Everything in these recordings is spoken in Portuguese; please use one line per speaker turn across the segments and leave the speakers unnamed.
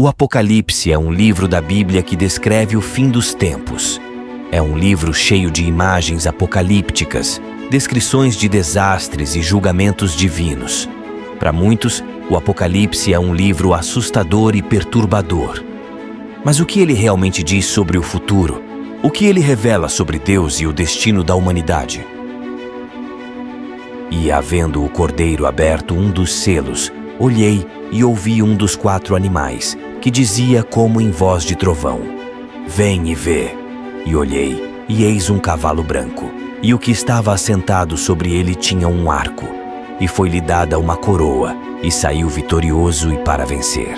O Apocalipse é um livro da Bíblia que descreve o fim dos tempos. É um livro cheio de imagens apocalípticas, descrições de desastres e julgamentos divinos. Para muitos, o Apocalipse é um livro assustador e perturbador. Mas o que ele realmente diz sobre o futuro? O que ele revela sobre Deus e o destino da humanidade? E, havendo o cordeiro aberto um dos selos, olhei e ouvi um dos 4 animais, que dizia como em voz de trovão: Vem e vê. E olhei, e eis um cavalo branco, e o que estava assentado sobre ele tinha um arco, e foi-lhe dada uma coroa, e saiu vitorioso e para vencer.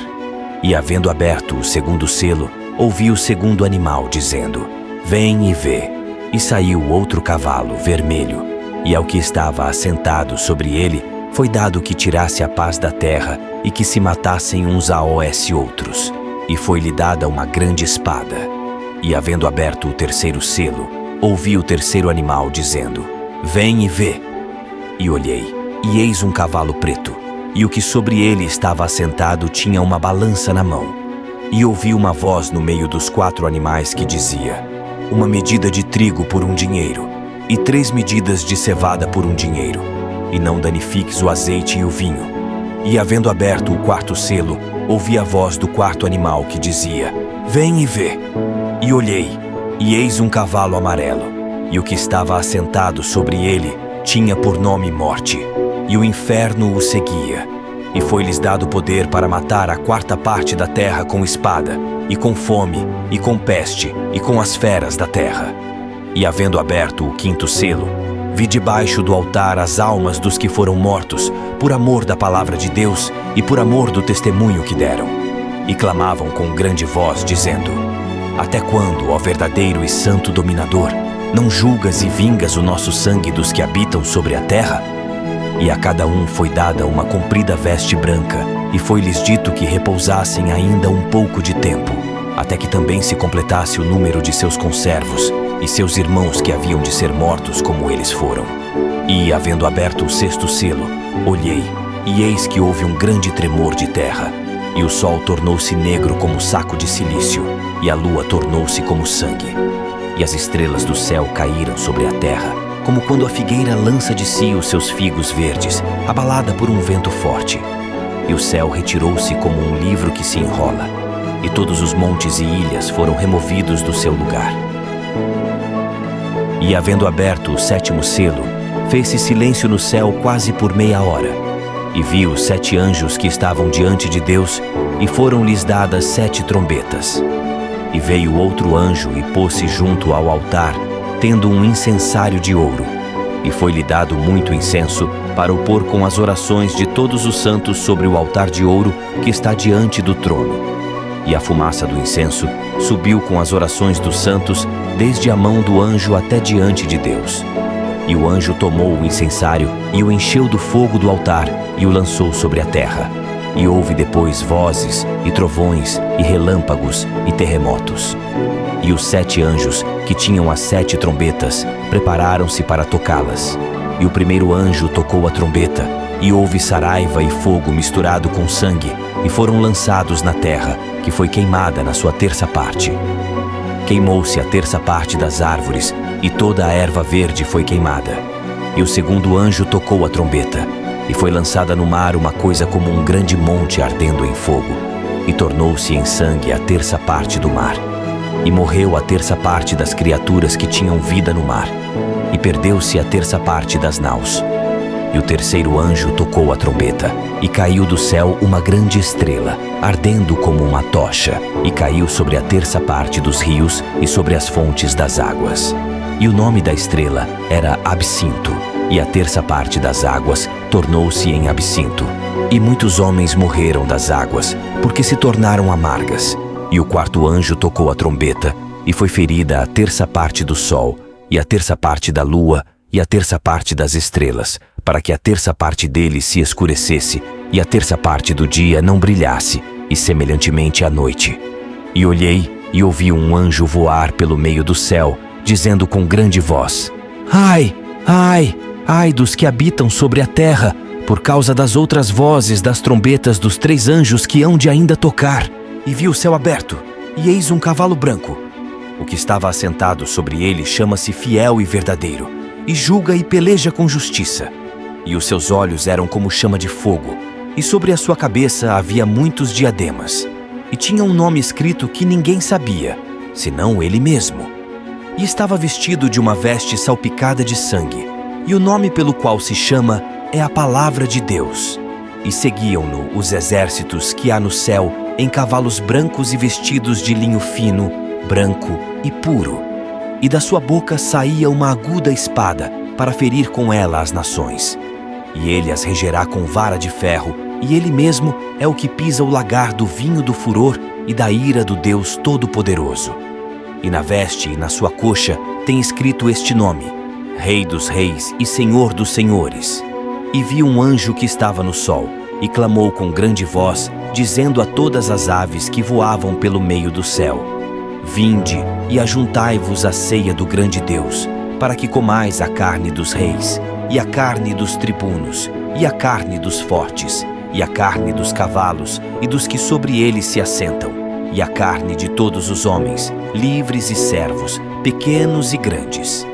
E, havendo aberto o segundo selo, ouvi o segundo animal dizendo: Vem e vê. E saiu outro cavalo vermelho, e ao que estava assentado sobre ele foi dado que tirasse a paz da terra e que se matassem uns a outros. E foi-lhe dada uma grande espada. E, havendo aberto o terceiro selo, ouvi o terceiro animal dizendo: Vem e vê. E olhei, e eis um cavalo preto, e o que sobre ele estava assentado tinha uma balança na mão. E ouvi uma voz no meio dos 4 animais que dizia: Uma medida de trigo por um dinheiro, e 3 medidas de cevada por um dinheiro, e não danifiques o azeite e o vinho. E, havendo aberto o 4º selo, ouvi a voz do 4º animal que dizia: Vem e vê. E olhei, e eis um cavalo amarelo, e o que estava assentado sobre ele tinha por nome Morte, e o inferno o seguia. E foi-lhes dado poder para matar a 4ª parte da terra com espada, e com fome, e com peste, e com as feras da terra. E, havendo aberto o 5º selo, vi debaixo do altar as almas dos que foram mortos, por amor da palavra de Deus e por amor do testemunho que deram. E clamavam com grande voz, dizendo: Até quando, ó verdadeiro e santo dominador, não julgas e vingas o nosso sangue dos que habitam sobre a terra? E a cada um foi dada uma comprida veste branca, e foi-lhes dito que repousassem ainda um pouco de tempo, até que também se completasse o número de seus conservos, e seus irmãos que haviam de ser mortos como eles foram. E, havendo aberto o 6º selo, olhei, e eis que houve um grande tremor de terra, e o sol tornou-se negro como saco de cilício, e a lua tornou-se como sangue. E as estrelas do céu caíram sobre a terra, como quando a figueira lança de si os seus figos verdes, abalada por um vento forte. E o céu retirou-se como um livro que se enrola, e todos os montes e ilhas foram removidos do seu lugar. E, havendo aberto o 7º selo, fez-se silêncio no céu quase por meia hora. E vi os 7 anjos que estavam diante de Deus, e foram-lhes dadas 7 trombetas. E veio outro anjo e pôs-se junto ao altar, tendo um incensário de ouro. E foi-lhe dado muito incenso, para o pôr com as orações de todos os santos sobre o altar de ouro que está diante do trono. E a fumaça do incenso subiu com as orações dos santos, desde a mão do anjo até diante de Deus. E o anjo tomou o incensário e o encheu do fogo do altar e o lançou sobre a terra. E houve depois vozes, e trovões, e relâmpagos, e terremotos. E os 7 anjos, que tinham as 7 trombetas, prepararam-se para tocá-las. E o primeiro anjo tocou a trombeta, e houve saraiva e fogo misturado com sangue, e foram lançados na terra, que foi queimada na sua 3ª parte. Queimou-se a 3ª parte das árvores, e toda a erva verde foi queimada. E o segundo anjo tocou a trombeta, e foi lançada no mar uma coisa como um grande monte ardendo em fogo, e tornou-se em sangue a 3ª parte do mar. E morreu a 3ª parte das criaturas que tinham vida no mar, e perdeu-se a 3ª parte das naus. E o terceiro anjo tocou a trombeta, e caiu do céu uma grande estrela, ardendo como uma tocha, e caiu sobre a 3ª parte dos rios e sobre as fontes das águas. E o nome da estrela era Absinto, e a 3ª parte das águas tornou-se em absinto. E muitos homens morreram das águas, porque se tornaram amargas. E o 4º anjo tocou a trombeta, e foi ferida a 3ª parte do sol, e a 3ª parte da lua, e a 3ª parte das estrelas, para que a 3ª parte deles se escurecesse, e a 3ª parte do dia não brilhasse, e semelhantemente à noite. E olhei, e ouvi um anjo voar pelo meio do céu, dizendo com grande voz: Ai, ai, ai dos que habitam sobre a terra, por causa das outras vozes das trombetas dos 3 anjos que hão de ainda tocar. e vi o céu aberto, e eis um cavalo branco. O que estava assentado sobre ele chama-se Fiel e Verdadeiro, e julga e peleja com justiça. E os seus olhos eram como chama de fogo, e sobre a sua cabeça havia muitos diademas. E tinha um nome escrito que ninguém sabia, senão ele mesmo. E estava vestido de uma veste salpicada de sangue, e o nome pelo qual se chama é a Palavra de Deus. E seguiam-no os exércitos que há no céu em cavalos brancos e vestidos de linho fino, branco e puro. E da sua boca saía uma aguda espada para ferir com ela as nações. E ele as regerá com vara de ferro, e ele mesmo é o que pisa o lagar do vinho do furor e da ira do Deus Todo-Poderoso. E na veste e na sua coxa tem escrito este nome: Rei dos Reis e Senhor dos Senhores. E vi um anjo que estava no sol, e clamou com grande voz, dizendo a todas as aves que voavam pelo meio do céu: Vinde e ajuntai-vos à ceia do grande Deus, para que comais a carne dos reis, e a carne dos tribunos, e a carne dos fortes, e a carne dos cavalos, e dos que sobre eles se assentam, e a carne de todos os homens, livres e servos, pequenos e grandes.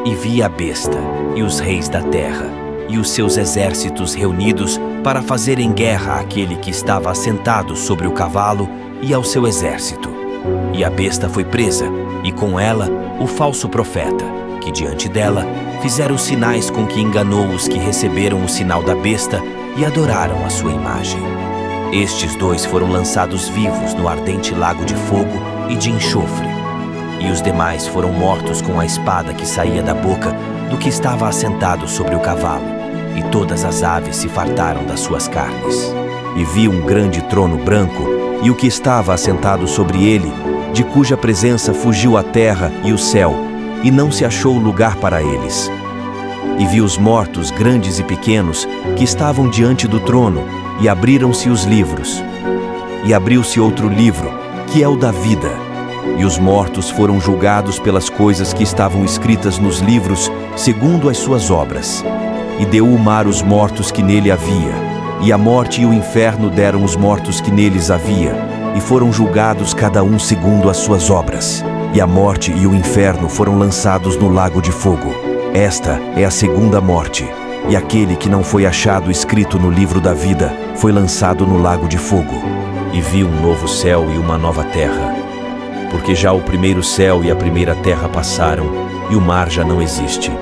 E vi a besta, e os reis da terra, e os seus exércitos reunidos para fazerem guerra àquele que estava assentado sobre o cavalo e ao seu exército. E a besta foi presa, e com ela o falso profeta, que diante dela fizeram os sinais com que enganou os que receberam o sinal da besta e adoraram a sua imagem. Estes dois foram lançados vivos no ardente lago de fogo e de enxofre, e os demais foram mortos com a espada que saía da boca do que estava assentado sobre o cavalo, e todas as aves se fartaram das suas carnes. E vi um grande trono branco, e o que estava assentado sobre ele, de cuja presença fugiu a terra e o céu, e não se achou lugar para eles. E vi os mortos, grandes e pequenos, que estavam diante do trono, e abriram-se os livros. E abriu-se outro livro, que é o da vida. E os mortos foram julgados pelas coisas que estavam escritas nos livros, segundo as suas obras. E deu o mar os mortos que nele havia, e a morte e o inferno deram os mortos que neles havia, e foram julgados cada um segundo as suas obras. E a morte e o inferno foram lançados no lago de fogo. Esta é a segunda morte, e aquele que não foi achado escrito no livro da vida foi lançado no lago de fogo. E vi um novo céu e uma nova terra, porque já o primeiro céu e a primeira terra passaram, e o mar já não existe.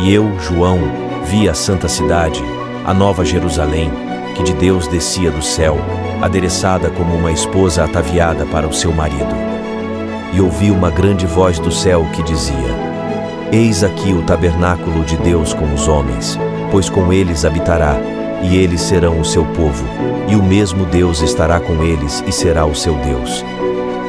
E eu, João, vi a santa cidade, a nova Jerusalém, que de Deus descia do céu, adereçada como uma esposa ataviada para o seu marido. E ouvi uma grande voz do céu que dizia: Eis aqui o tabernáculo de Deus com os homens, pois com eles habitará, e eles serão o seu povo, e o mesmo Deus estará com eles e será o seu Deus.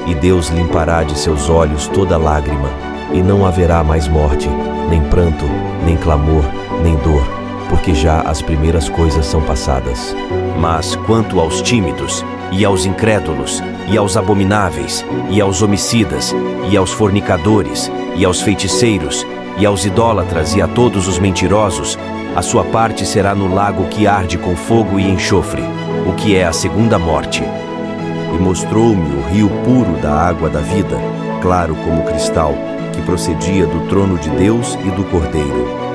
E Deus limpará de seus olhos toda lágrima, e não haverá mais morte, nem pranto, nem clamor, nem dor, porque já as primeiras coisas são passadas. Mas quanto aos tímidos, e aos incrédulos, e aos abomináveis, e aos homicidas, e aos fornicadores, e aos feiticeiros, e aos idólatras, e a todos os mentirosos, a sua parte será no lago que arde com fogo e enxofre, o que é a segunda morte. E mostrou-me o rio puro da água da vida, claro como cristal, que procedia do trono de Deus e do Cordeiro.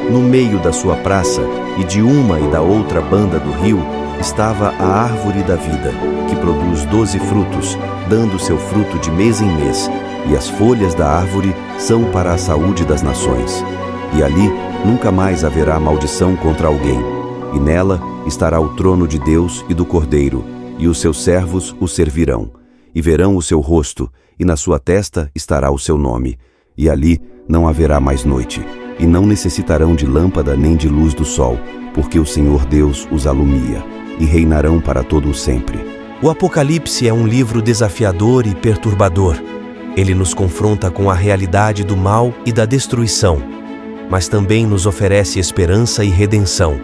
No meio da sua praça, e de uma e da outra banda do rio, estava a árvore da vida, que produz 12 frutos, dando seu fruto de mês em mês, e as folhas da árvore são para a saúde das nações. E ali nunca mais haverá maldição contra alguém, e nela estará o trono de Deus e do Cordeiro, e os seus servos o servirão, e verão o seu rosto, e na sua testa estará o seu nome, e ali não haverá mais noite, e não necessitarão de lâmpada nem de luz do sol, porque o Senhor Deus os alumia, e reinarão para todo o sempre. O Apocalipse é um livro desafiador e perturbador. Ele nos confronta com a realidade do mal e da destruição, mas também nos oferece esperança e redenção.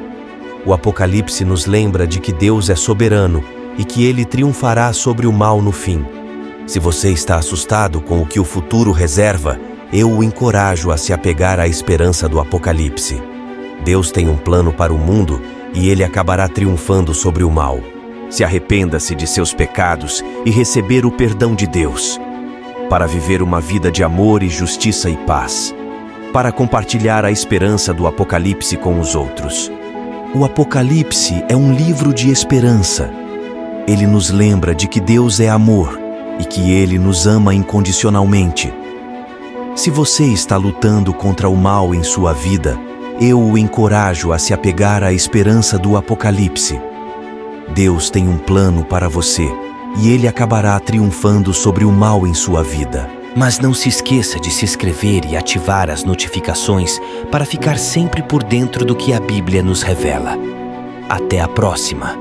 O Apocalipse nos lembra de que Deus é soberano e que Ele triunfará sobre o mal no fim. Se você está assustado com o que o futuro reserva, eu o encorajo a se apegar à esperança do Apocalipse. Deus tem um plano para o mundo e Ele acabará triunfando sobre o mal. Se arrependa-se de seus pecados e receber o perdão de Deus, para viver uma vida de amor e justiça e paz, para compartilhar a esperança do Apocalipse com os outros. O Apocalipse é um livro de esperança. Ele nos lembra de que Deus é amor e que Ele nos ama incondicionalmente. Se você está lutando contra o mal em sua vida, eu o encorajo a se apegar à esperança do Apocalipse. Deus tem um plano para você e Ele acabará triunfando sobre o mal em sua vida. Mas não se esqueça de se inscrever e ativar as notificações para ficar sempre por dentro do que a Bíblia nos revela. Até a próxima!